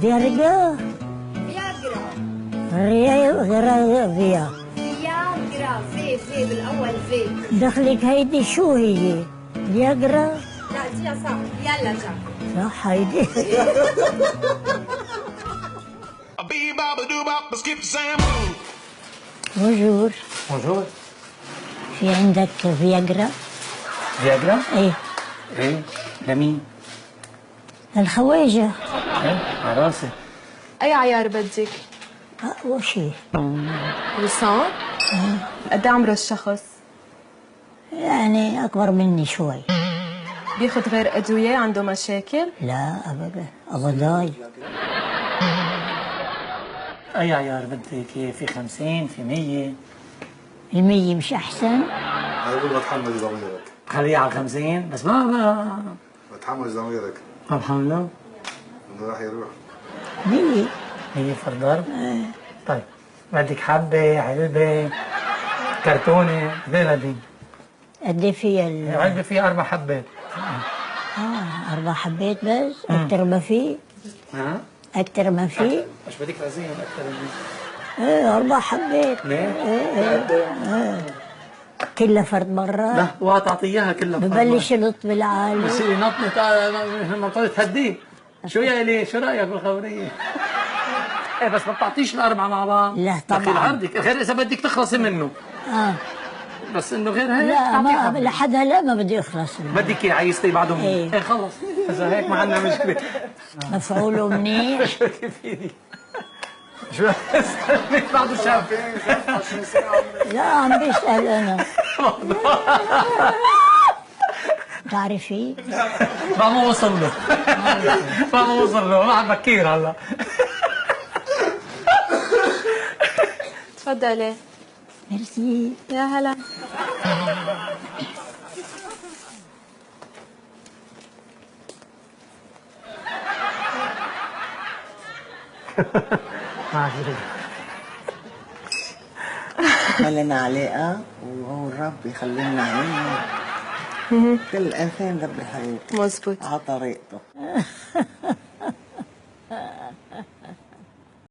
فياجرا. فياجرا. فياجرا. في بالاول في. دخلك هيدي شو هي؟ فياجرا؟ لا دي صح. يلا جا. صح هيدي. بونجور. بونجور. في عندك فياجرا؟ فياجرا؟ ايه. ايه لمين؟ للخواجة. ايه على راسي. اي عيار بدك؟ أقوى شيء. وسام؟ قد ايه عمر الشخص؟ يعني أكبر مني شوي. بياخد غير أدوية؟ عنده مشاكل؟ لا أبدا أبدا. اي عيار بدك؟ في 50 في 100؟ 100 مش أحسن؟ هقول بتحمل ضميرك. خليها على 50 بس ما بتحمل ضميرك. الحمد لله. انه راح يروح. 100. هي فرد ضرب؟ طيب بدك حبة علبة كرتونة قد ايه بدك؟ قد ايه فيها علبة فيها 4 حبات. 4 حبات بس؟ أكتر ما في؟ ها؟ أكتر ما في؟ مش بدك عزيم أكتر من ايه 4 حبات. ليه؟ ايه. كلها فرد مرة؟ لا وهتعطي اياها كلها. ببلش ينط بالعالي. بصير نطنط نطنط تهديه. شو يا ليه؟ شو رايك بالخبريه؟ ايه بس ما بتعطيش الاربعه مع بعض. لا طبعا. اخي عندك غير اذا بدك تخلصي منه. بس انه غير هيك لا ما لحد هلا ما بدي اخلص منه. بدك اياه عايزتي بعده منه. ايه خلص اذا هيك ما عندنا مشكله. مفعوله منيح. شو كيف فيني؟ شو بعده شاب. لا عم بيسأل أنا. بتعرفي؟ ما وصل له. ما وصل له ما عم بكير هلا. تفضلي. ميرسي. يا هلا. خلينا علاقة وهو الرب يخلي لنا عينه. كل إنسان دبر حياته مزبوط على طريقته.